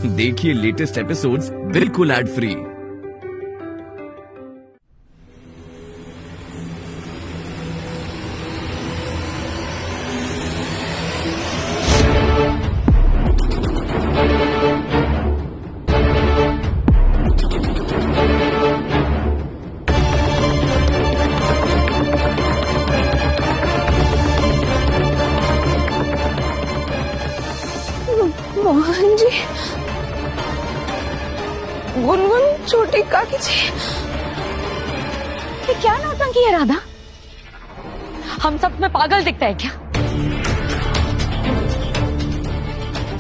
देखिए latest episodes बिल्कुल ad free. Mohan ji, Gungun, छोटी काकी जी, ये क्या नौटंकी है राधा? हम सब में पागल दिखता है क्या?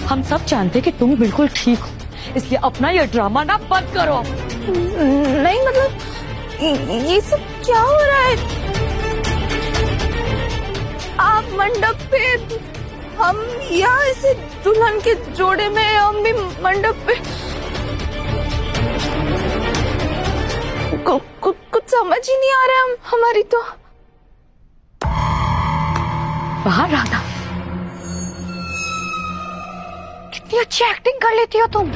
हम सब जानते हैं कि तुम बिल्कुल ठीक हो, इसलिए अपना ये ड्रामा ना बंद करो। नहीं मतलब ये सब क्या हो रहा है? आप मंडप पे, हम यहाँ ऐसे दुल्हन के जोड़े में, हम भी मंडप पे। कुछ समझ ही नहीं आ रहा है हमारी तो। वाह राधा, कितनी अच्छी एक्टिंग कर लेती हो तुम।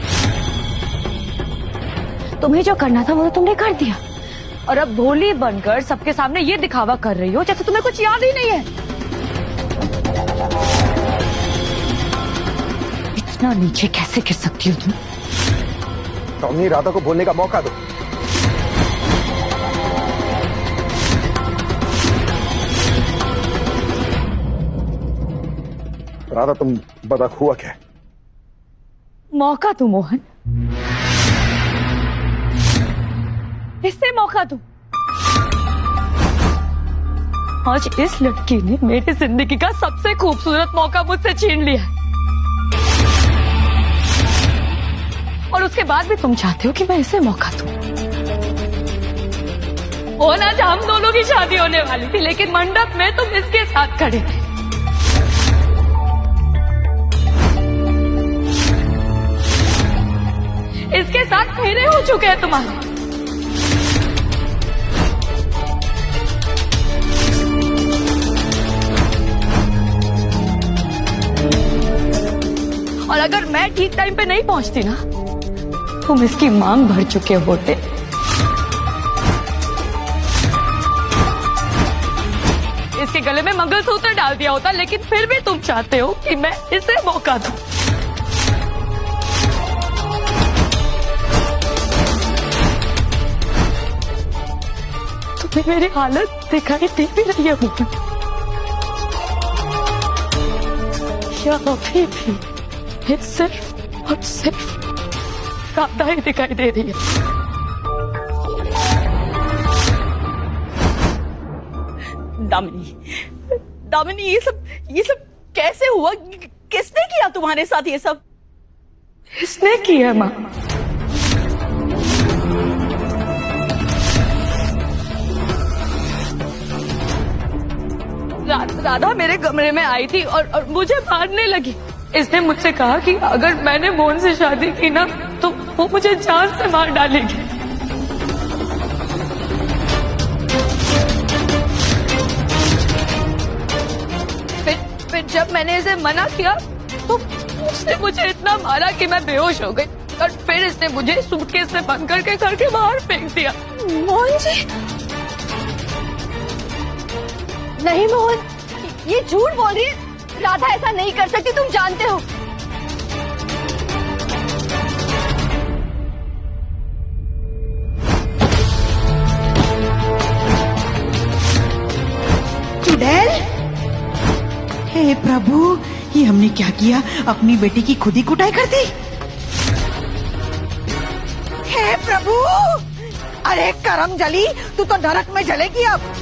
तुम्हें जो करना था वो तो तुमने कर दिया, और अब भोली बनकर सबके सामने ये दिखावा कर रही हो जैसे तुम्हें कुछ याद ही नहीं है। इतना नीचे कैसे गिर सकती हो तुम? टॉमी, राधा को बोलने का मौका दो। राधा, तुम बता हुआ क्या? मौका दो मोहन, इससे मौका दो। आज इस लड़की ने मेरी जिंदगी का सबसे खूबसूरत मौका मुझसे छीन लिया है, और उसके बाद भी तुम चाहते हो कि मैं इसे मौका दूं। होना आज हम दोनों की शादी होने वाली थी, लेकिन मंडप में तुम इसके साथ खड़े थे। इसके साथ फेरे हो चुके हैं तुम्हारे। और अगर मैं ठीक टाइम पे नहीं पहुंचती ना, तुम इसकी मांग भर चुके होते। इसके गले में मंगलसूत्र डाल दिया होता, लेकिन फिर भी तुम चाहते हो कि मैं इसे मौका दूं। तुम्हें मेरी हालत दिखाई दे भी रही है मोहन, या अभी भी सिर्फ और सिर्फ राधा ही दिखाई दे रही है। दामिनी, दामिनी, ये सब कैसे हुआ? किसने किया तुम्हारे साथ ये सब? इसने किया माँ। राधा मेरे कमरे में आई थी और मुझे मारने लगी। इसने मुझसे कहा कि अगर मैंने मोहन से शादी की ना तो वो मुझे जान से मार डालेगी। फिर जब मैंने इसे मना किया तो उसने मुझे इतना मारा कि मैं बेहोश हो गई, और फिर इसने मुझे सूटकेस में बंद करके घर के बाहर फेंक दिया। मोहन जी, नहीं मोहन, ये झूठ बोल रही है। राधा ऐसा नहीं कर सकती, तुम जानते हो। चुड़ैल, हे प्रभु, ये हमने क्या किया? अपनी बेटी की खुद ही कुटाई कर दी। हे प्रभु, अरे करम जली, तू तो नरक में जलेगी अब।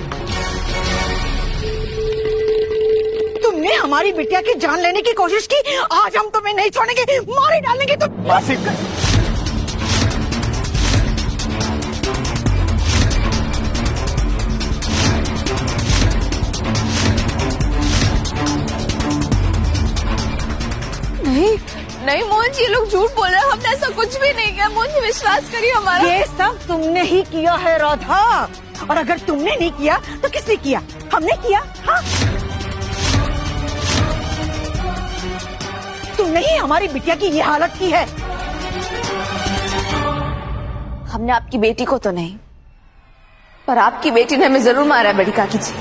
तुमने हमारी बिटिया की जान लेने की कोशिश की, आज हम तुम्हें नहीं छोड़ेंगे, मार ही डालेंगे। तुम नहीं नहीं मोहन जी, ये लोग झूठ बोल रहे हैं। हमने ऐसा कुछ भी नहीं किया। मोहन जी, विश्वास करिए हमारा। ये सब तुमने ही किया है राधा, और अगर तुमने नहीं किया तो किसने किया? हमने किया। हाँ, तुमने ही हमारी बिटिया की ये हालत की है। हमने आपकी बेटी को तो नहीं, पर आपकी बेटी ने हमें जरूर मारा है बड़ी काकी जी।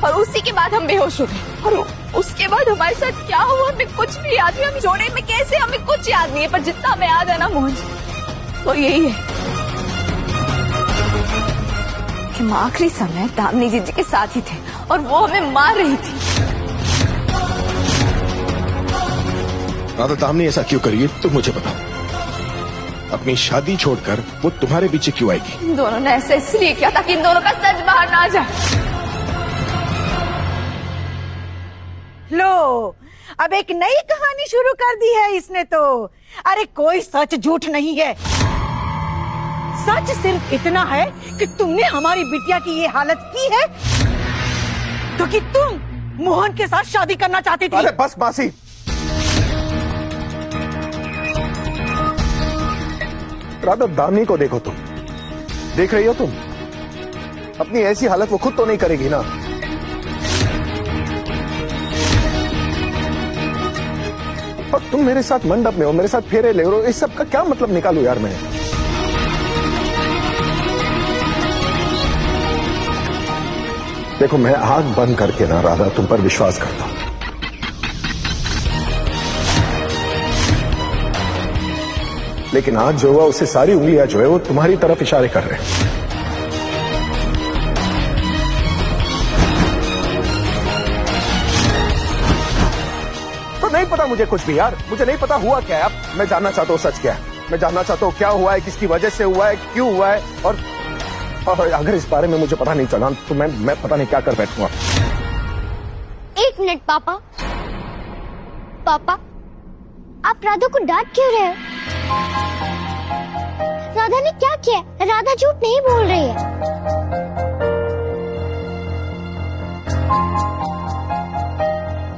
और उसी के बाद हम बेहोश हो गए, और उसके बाद हमारे साथ क्या हुआ हमें कुछ भी याद नहीं। हम जोड़े में कैसे हमें कुछ याद नहीं है, पर जितना हमें याद है ना मोहन जी, वो यही है कि हम आखिरी समय दामिनी जी के साथ ही थे और वो हमें मार रही थी। राधा, दामिनी ऐसा क्यों करिए तुम मुझे बताओ। अपनी शादी छोड़कर वो तुम्हारे पीछे क्यों आएगी? इन दोनों ने ऐसा इसलिए किया ताकि इन दोनों का सच बाहर ना आ जाए। लो, अब एक नई कहानी शुरू कर दी है इसने तो। अरे कोई सच झूठ नहीं है, सच सिर्फ इतना है कि तुमने हमारी बिटिया की ये हालत की है क्योंकि तुम मोहन के साथ शादी करना चाहती थी। अरे बस मासी, राधा दामिनी को देखो, तुम देख रही हो तुम अपनी ऐसी हालत वो खुद तो नहीं करेगी ना। और तुम मेरे साथ मंडप में हो, मेरे साथ फेरे ले रहे हो, इस सब का क्या मतलब निकालू यार मैं? देखो, मैं आंख बंद करके ना राधा तुम पर विश्वास करता हूं, लेकिन आज जो हुआ उससे सारी उंगलियां जो है वो तुम्हारी तरफ इशारे कर रहे हैं। तो नहीं पता मुझे कुछ भी यार, मुझे नहीं पता हुआ क्या है। अब मैं जानना चाहता हूँ सच क्या है, मैं जानना चाहता हूँ क्या हुआ है, किसकी वजह से हुआ है, क्यों हुआ है, और अगर इस बारे में मुझे पता नहीं चला तो मैं पता नहीं क्या कर बैठूंगा। एक मिनट पापा, पापा आप राधा को डांट क्यों रहे हो? राधा ने क्या किया? राधा झूठ नहीं बोल रही है।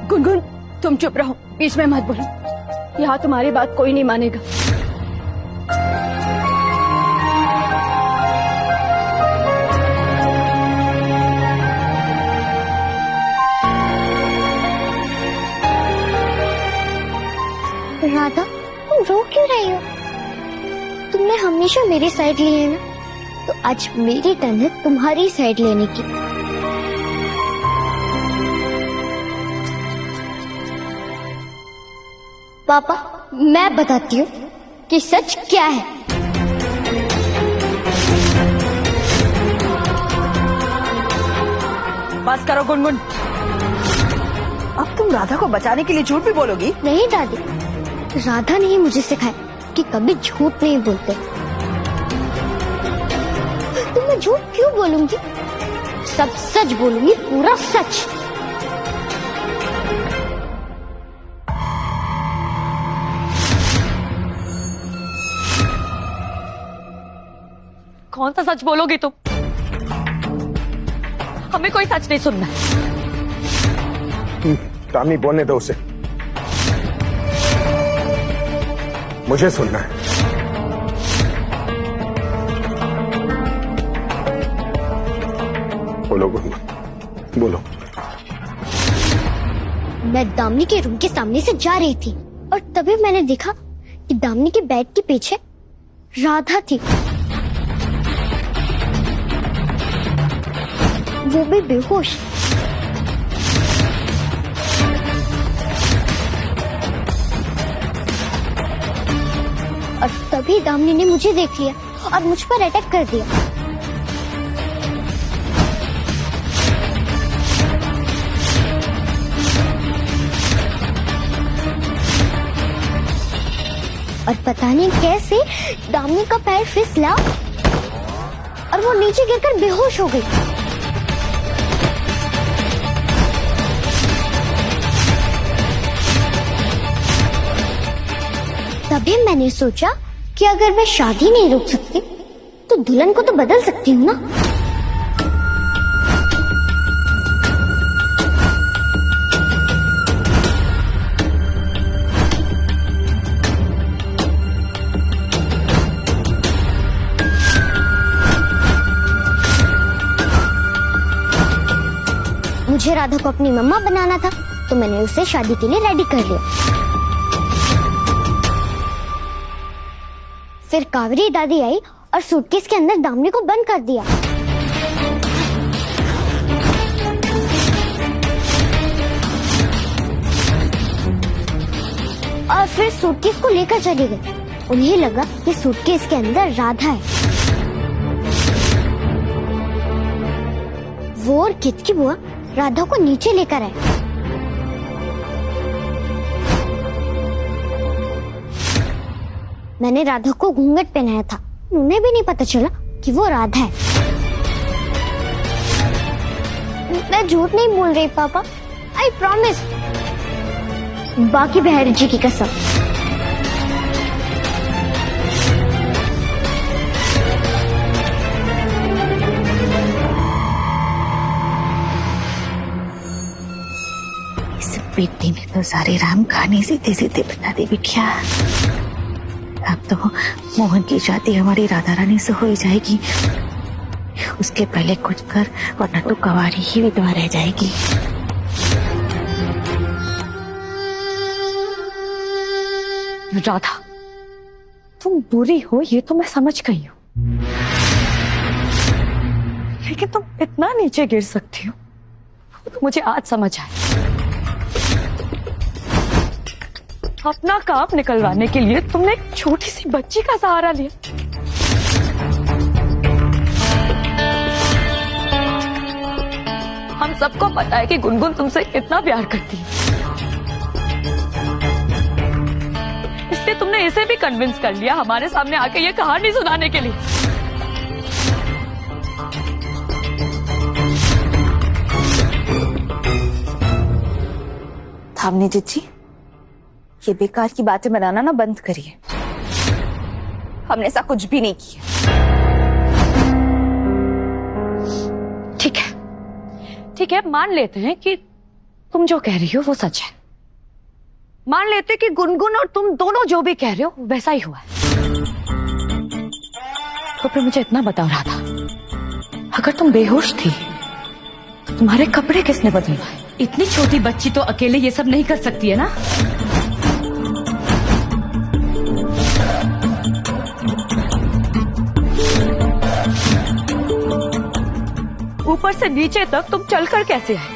गुनगुन, तुम चुप रहो, बीच में मत बोलो, यहाँ तुम्हारी बात कोई नहीं मानेगा। राधा, तुम रो क्यों रही हो? तुमने हमेशा मेरी साइड ली है ना, तो आज मेरी टर्न है तुम्हारी साइड लेने की। पापा, मैं बताती हूँ कि सच क्या है। बस करो गुनगुन, अब तुम राधा को बचाने के लिए झूठ भी बोलोगी? नहीं दादी, राधा ने ही मुझे सिखाया कि कभी झूठ नहीं बोलते। तो मैं झूठ क्यों बोलूंगी? सब सच बोलूंगी, पूरा सच। कौन सा सच बोलोगी तुम? हमें कोई सच नहीं सुनना। दामिनी, बोलने दो उसे, मुझे सुनना है। बोलो गुनगुन, बोलो। मैं दामिनी के रूम के सामने से जा रही थी और तभी मैंने देखा कि दामिनी के बेड के पीछे राधा थी, वो भी बेहोश। और तभी दामिनी ने मुझे देख लिया और मुझ पर अटैक कर दिया। और पता नहीं कैसे दामिनी का पैर फिसला और वो नीचे गिरकर बेहोश हो गई। तभी मैंने सोचा कि अगर मैं शादी नहीं रोक सकती तो दुल्हन को तो बदल सकती हूँ ना। मुझे राधा को अपनी मम्मा बनाना था, तो मैंने उसे शादी के लिए रेडी कर लिया। फिर कावेरी दादी आई और सूटकेस के अंदर दामिनी को बंद कर दिया। और फिर सूटकेस को लेकर चले गए। उन्हें लगा कि सूटकेस के अंदर राधा है। वो और किटकी बुआ राधा को नीचे लेकर आए। मैंने राधा को घूंघट पहनाया था, उन्हें भी नहीं पता चला कि वो राधा है। मैं झूठ नहीं बोल रही पापा, आई प्रॉमिस। बाकी बिहारी जी की कसम। इस बेटी ने तो सारे राम कहानी सीधे सीधे बता दी बिटिया। अब तो मोहन की शादी हमारी राधा रानी से हो ही जाएगी। उसके पहले कुछ कर, वरना तो कवारी ही विधवा रह जाएगी। राधा, तुम बुरी हो ये तो मैं समझ गई हूँ, लेकिन तुम इतना नीचे गिर सकती हो तो मुझे आज समझ आया। अपना काम निकलवाने के लिए तुमने एक छोटी सी बच्ची का सहारा लिया। हम सबको पता है कि गुनगुन तुमसे कितना प्यार करती है, इसलिए तुमने इसे भी कन्विंस कर लिया हमारे सामने आके ये कहानी सुनाने के लिए। धामनी जीजी, ये बेकार की बातें बनाना ना बंद करिए। हमने ऐसा कुछ भी नहीं किया। ठीक है, मान लेते हैं कि तुम जो कह रही हो वो सच है। मान लेते कि गुनगुन और तुम दोनों जो भी कह रहे हो वैसा ही हुआ है। तो फिर मुझे इतना बताओ राधा, अगर तुम बेहोश थी तो तुम्हारे कपड़े किसने बदलवाए? इतनी छोटी बच्ची तो अकेले ये सब नहीं कर सकती है ना। ऊपर से नीचे तक तुम चलकर कैसे आए?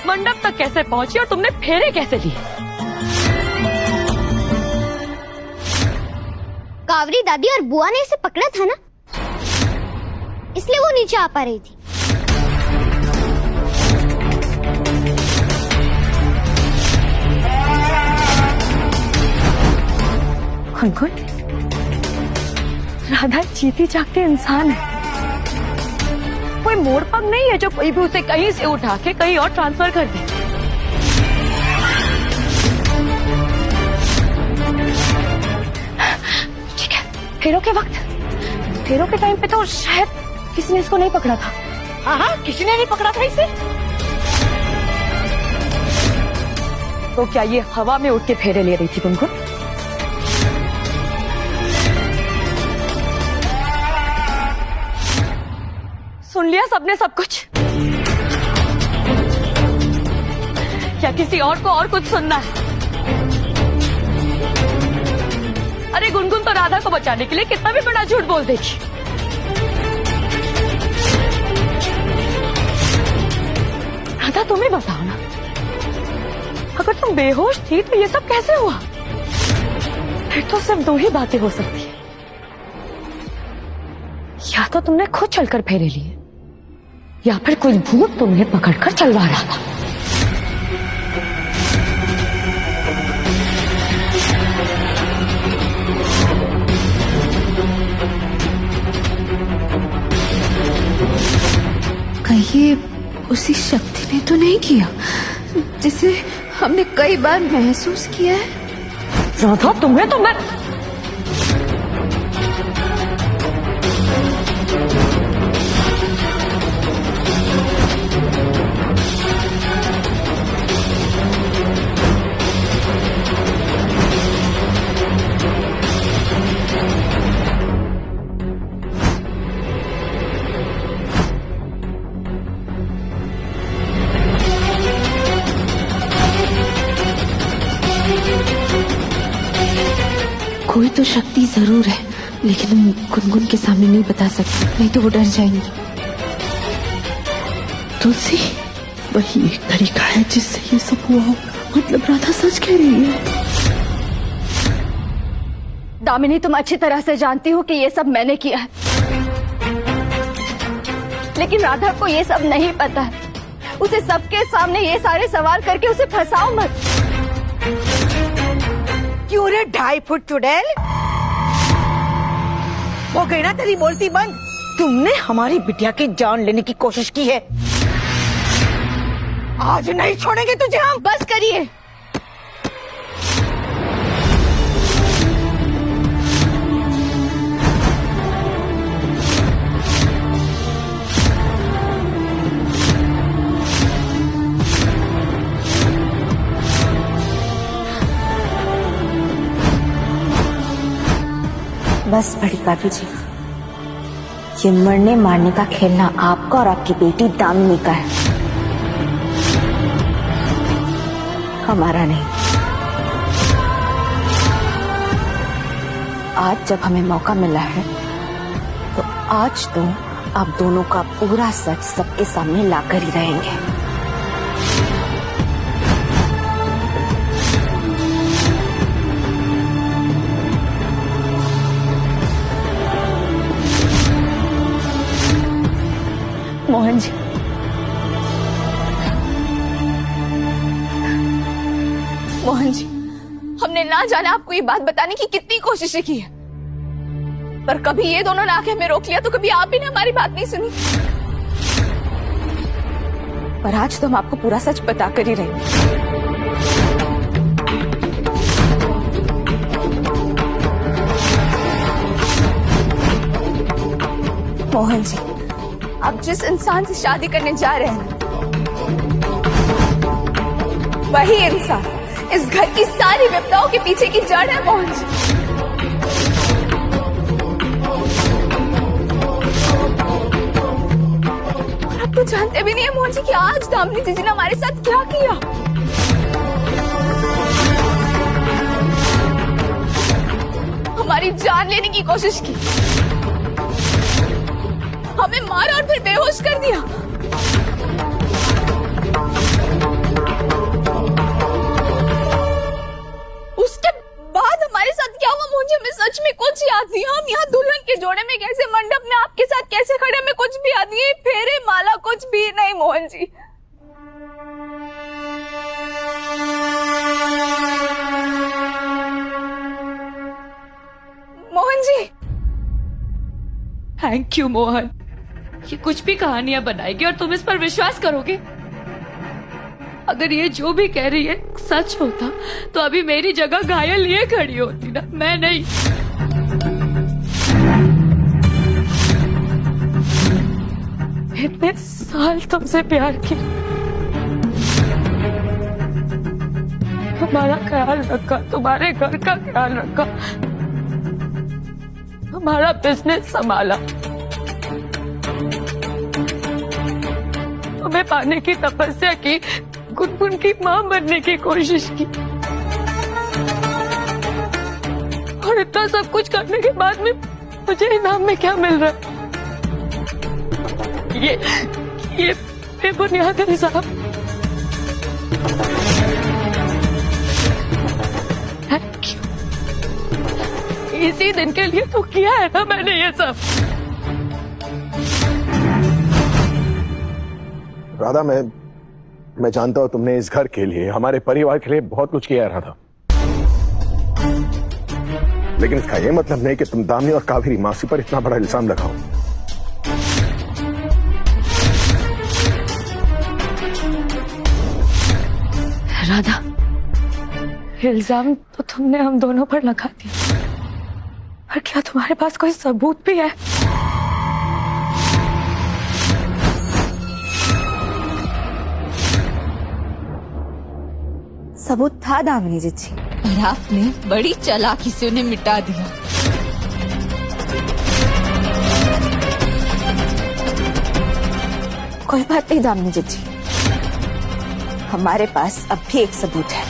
मंडप तक कैसे पहुंची और तुमने फेरे कैसे लिए? कावेरी दादी और बुआ ने इसे पकड़ा था ना, इसलिए वो नीचे आ पा रही थी। गुनगुन, राधा जीती जागती इंसान है, कोई मोड़पंग नहीं है जो कोई भी उसे कहीं से उठा के कहीं और ट्रांसफर कर दे। ठीक है, फेरों के टाइम पे तो शायद किसी ने इसको नहीं पकड़ा था। हाँ, किसी ने नहीं पकड़ा था इसे। तो क्या ये हवा में उठ के फेरे ले रही थी गुनगुन? सुन लिया सबने सब कुछ, या किसी और को और कुछ सुनना है? अरे गुनगुन तो राधा को बचाने के लिए कितना भी बड़ा झूठ बोल देगी। राधा, तुम ही बताओ ना, अगर तुम बेहोश थी तो ये सब कैसे हुआ? फिर तो सिर्फ दो ही बातें हो सकती है, या तो तुमने खुद चलकर फेरे लिए, या फिर कोई भूत तुम्हें पकड़कर चलवा रहा था। कहीं ये उसी शक्ति ने तो नहीं किया जिसे हमने कई बार महसूस किया है? राधा, तुम्हें तो मैं तो शक्ति जरूर है, लेकिन हम गुनगुन के सामने नहीं बता सकते, नहीं तो वो डर जाएंगी। तुलसी, वही एक तरीका है जिससे ये सब हुआ हो। मतलब राधा सच कह रही है। दामिनी, तुम अच्छी तरह से जानती हो कि ये सब मैंने किया है, लेकिन राधा को ये सब नहीं पता है। उसे सबके सामने ये सारे सवाल करके उसे फंसाओ मत। क्यों रे 2.5 फुट चुड़ैल, हो गई ना तेरी बोलती बंद। तुमने हमारी बिटिया की जान लेने की कोशिश की है, आज नहीं छोड़ेंगे तुझे हम। बस करिए। बस बड़ी काकी जी, ये मरने मारने का खेलना आपका और आपकी बेटी दामिनी का है, हमारा नहीं। आज जब हमें मौका मिला है तो आज तो आप दोनों का पूरा सच सबके सामने लाकर ही रहेंगे। मोहन जी, मोहन जी, हमने ना जाने आपको ये बात बताने की कितनी कोशिशें की है, पर कभी ये दोनों ने आके हमें रोक लिया तो कभी आप ही ने हमारी बात नहीं सुनी। पर आज तो हम आपको पूरा सच बता कर ही रहेंगे। मोहन जी, आप जिस इंसान से शादी करने जा रहे हैं, वही इंसान इस घर की सारी विपदाओं के पीछे की जड़ है। मोहन जी, आप तो जानते भी नहीं है मोहन जी कि आज दामिनी जी ने हमारे साथ क्या किया। हमारी जान लेने की कोशिश की, हमें मारा और फिर बेहोश कर दिया। उसके बाद हमारे साथ क्या हुआ मुझे हमें सच में कुछ याद नहीं। हम यहाँ दुल्हन के जोड़े में कैसे, मंडप में आपके साथ कैसे खड़े, हमें कुछ भी याद नहीं। फेरे माला कुछ भी नहीं मोहन जी। Mohan ji, thank you Mohan. ये कुछ भी कहानियां बनाएगी और तुम इस पर विश्वास करोगे। अगर ये जो भी कह रही है सच होता तो अभी मेरी जगह घायल ये खड़ी होती ना, मैं नहीं। इतने साल तुमसे प्यार किया, हमारा ख्याल रखा, तुम्हारे घर का ख्याल रखा, हमारा बिजनेस संभाला, तुम्हें पाने की तपस्या की, गुनगुन की मां बनने की कोशिश की, और इतना सब कुछ करने के बाद में मुझे इनाम में क्या मिल रहा है? ये बेबुनियाद इल्जाम। Thank you. इसी दिन के लिए तो किया है ना मैंने ये सब। राधा, मैं जानता हूं तुमने इस घर के लिए, हमारे परिवार के लिए बहुत कुछ किया है राधा, लेकिन इसका यह मतलब नहीं कि तुम दामिनी और कावेरी मासी पर इतना बड़ा इल्जाम लगाओ। राधा, इल्जाम तो तुमने हम दोनों पर लगा दिया, पर क्या तुम्हारे पास कोई सबूत भी है? सबूत था दामिनी जी, और आपने बड़ी चालाकी से उन्हें मिटा दिया। कोई बात नहीं दामिनी जी, हमारे पास अब भी एक सबूत है।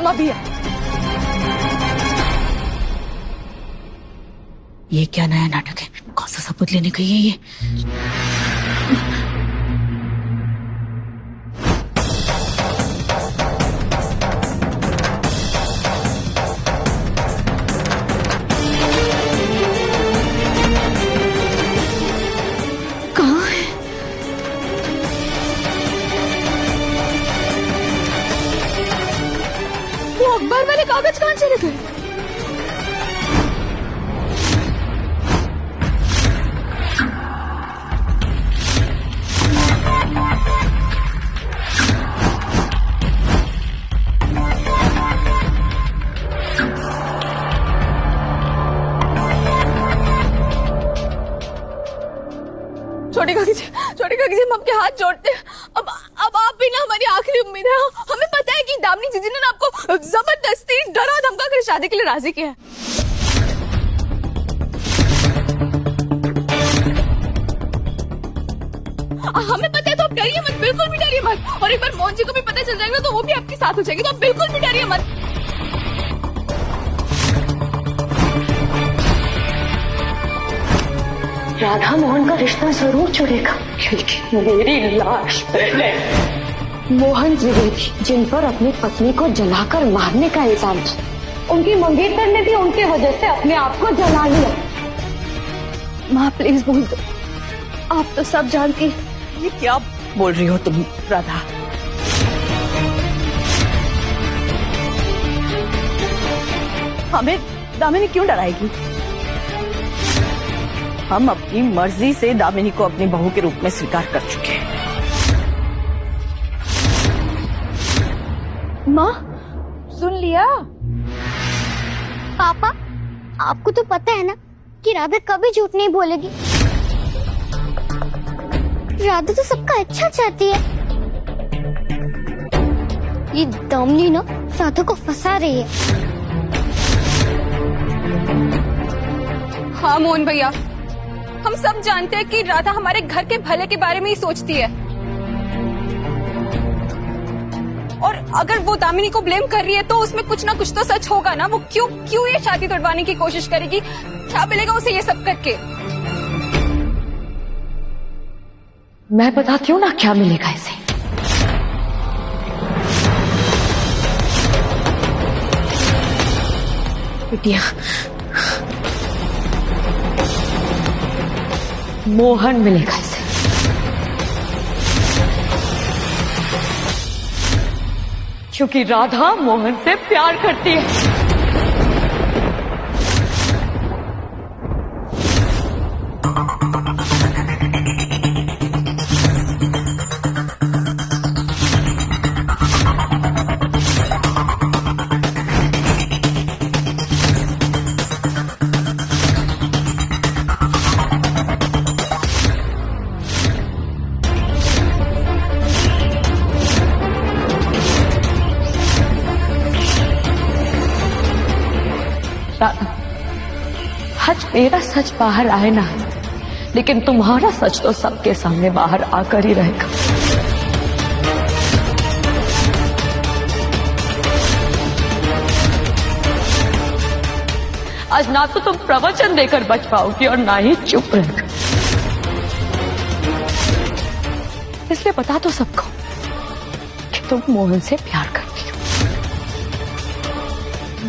हम अभी आए। ये क्या नया नाटक है? कौन सा सबूत लेने गई है ये? कहाँ है? वो अखबार वाले कागज कहाँ चले गए? छोटे काकी जी, हम आपके हाथ जोड़ते हैं। अब आप ही ना हमारी आखिरी उम्मीद है। हमें पता है कि दामिनी जीजी ने आपको जबरदस्ती डरा धमका कर शादी के लिए राजी किया है। हमें पता है, तो आप डरिए मत, बिल्कुल भी डरिए मत। और एक बार मोहन जी को भी पता चल जाएगा तो वो भी आपके साथ हो जाएगी, तो आप बिल्कुल भी डरिए मत। राधा मोहन का रिश्ता जरूर जुड़ेगा, क्योंकि मेरी लाश पहले मोहन द्विवेदी, जिन पर अपनी पत्नी को जलाकर मारने का इल्जाम था, उनकी मंगेतर ने भी उनकी वजह से अपने आप को जला लिया। माँ प्लीज बोल दो, आप तो सब जानती। ये क्या बोल रही हो तुम राधा? हमें दामिनी क्यों डराएगी? हम अपनी मर्जी से दामिनी को अपनी बहू के रूप में स्वीकार कर चुके हैं। माँ, सुन लिया? पापा, आपको तो पता है ना कि राधा कभी झूठ नहीं बोलेगी। राधा तो सबका अच्छा चाहती है। ये दामिनी ना राधा को फंसा रही है। हाँ मोहन भैया, हम सब जानते हैं कि राधा हमारे घर के भले के बारे में ही सोचती है। और अगर वो दामिनी को ब्लेम कर रही है तो उसमें कुछ ना कुछ तो सच होगा ना। वो क्यों ये शादी तोड़वाने की कोशिश करेगी? क्या मिलेगा उसे ये सब करके? मैं बताती हूँ ना क्या मिलेगा इसे। बिटिया, मोहन मिलेगा इसे। क्योंकि राधा मोहन से प्यार करती है। आज मेरा सच बाहर आए ना, लेकिन तुम्हारा सच तो सबके सामने बाहर आकर ही रहेगा। आज ना तो तुम प्रवचन देकर बच पाओगी और ना ही चुप रहकर। इसलिए बता दो सबको कि तुम मोहन से प्यार करती हो।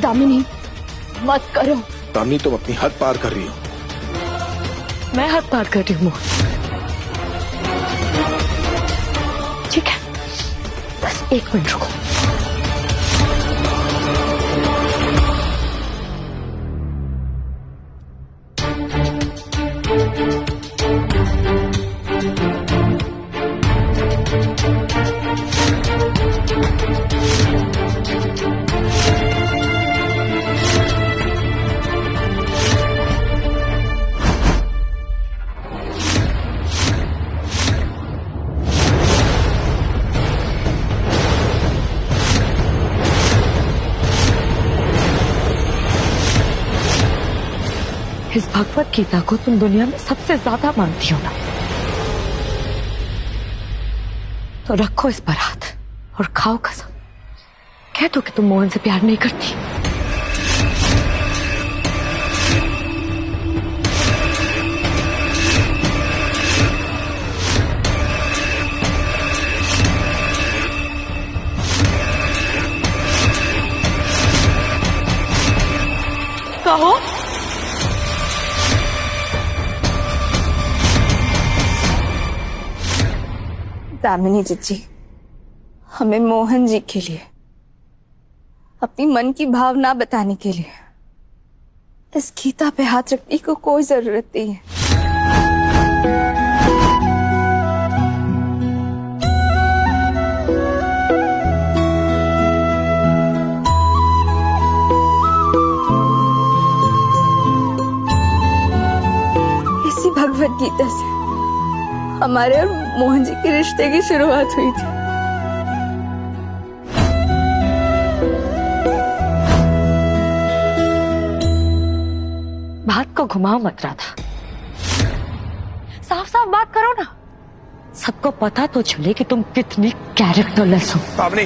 दामिनी मत करो। दामिनी, तुम अपनी हद पार कर रही हो। मैं हद पार कर रही हूँ मोहन। ठीक है, बस 1 मिनट रुको। इस भगवत गीता को तुम दुनिया में सबसे ज्यादा मानती हो ना, तो रखो इस पर हाथ और खाओ कसम कह दो कि तुम मोहन से प्यार नहीं करती। कहो। दामिनी जीजी, हमें मोहन जी के लिए अपनी मन की भावना बताने के लिए इस गीता पे हाथ रखने को कोई जरूरत नहीं है। इसी भगवत गीता से हमारे और मोहन जी के रिश्ते की शुरुआत हुई थी। बात को घुमाओ मत राधा, साफ साफ बात करो ना। सबको पता तो चले कि तुम कितने कैरेक्टरलेस हो। पावनी,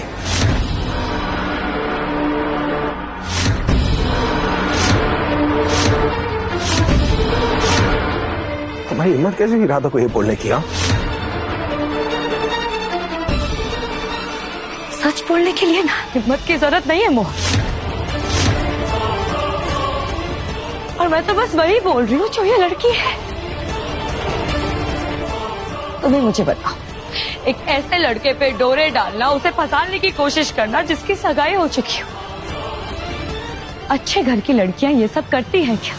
तुम्हारी हिम्मत कैसे हुई राधा को ये बोलने की? सच बोलने के लिए ना हिम्मत की जरूरत नहीं है मोहन, और मैं तो बस वही बोल रही हूँ जो ये लड़की है। तुम्हें मुझे बताओ, एक ऐसे लड़के पे डोरे डालना, उसे फंसाने की कोशिश करना जिसकी सगाई हो चुकी हो, अच्छे घर की लड़कियां ये सब करती हैं क्या?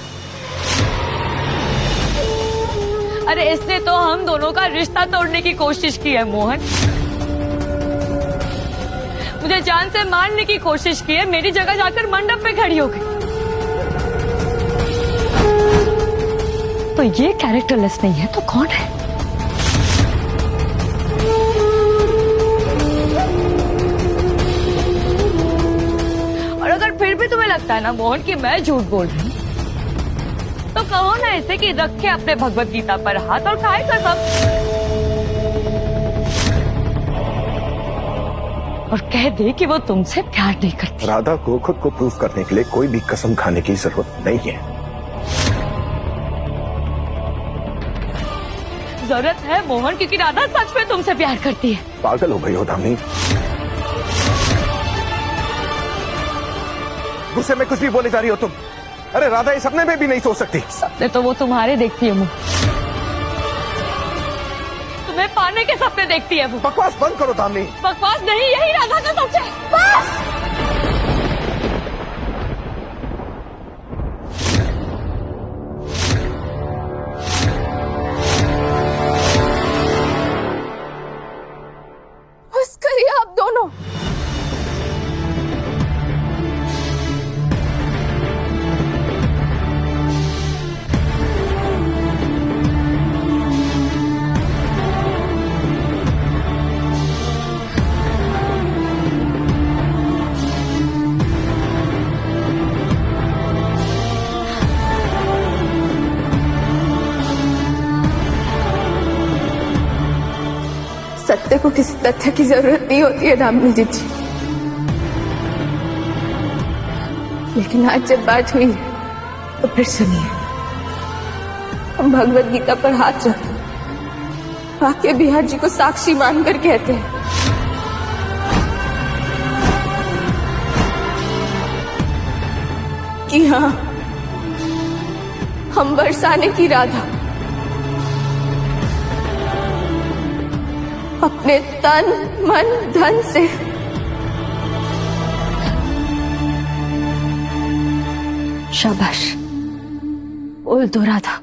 अरे इसने तो हम दोनों का रिश्ता तोड़ने की कोशिश की है मोहन, मुझे जान से मारने की कोशिश की है, मेरी जगह जाकर मंडप में खड़ी हो गई। तो ये कैरेक्टरलेस नहीं है तो कौन है? और अगर फिर भी तुम्हें लगता है ना मोहन कि मैं झूठ बोल रही हूँ, तो कहो ना ऐसे कि रखे अपने भगवत गीता पर हाथ और खाए कसम, और कह दे कि वो तुमसे प्यार नहीं करती। राधा को खुद को प्रूफ करने के लिए कोई भी कसम खाने की जरूरत नहीं है। जरूरत है मोहन, क्योंकि राधा सच में तुमसे प्यार करती है। पागल हो गई हो दामिनी, गुस्से में कुछ भी बोले जा रही हो तुम। अरे राधा ये सपने में भी नहीं सोच सकती। सपने तो वो तुम्हारे देखती है मोहन, तुम्हें पाने के सपने देखती है वो। बकवास बंद करो दामिनी। बकवास नहीं, यही राधा का सच है। बस बस करिए आप दोनों। सत्य को किसी तथ्य की जरूरत नहीं होती है दामिनी जीजी, लेकिन आज जब बात हुई तो फिर सुनिए, हम भगवत गीता पर हाथ रख वाक्य बिहार जी को साक्षी मानकर कहते हैं कि हाँ, हम बरसाने की राधा अपने तन मन धन से शाबाश, बोल दो राधा,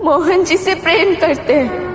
मोहन जी से प्रेम करते हैं।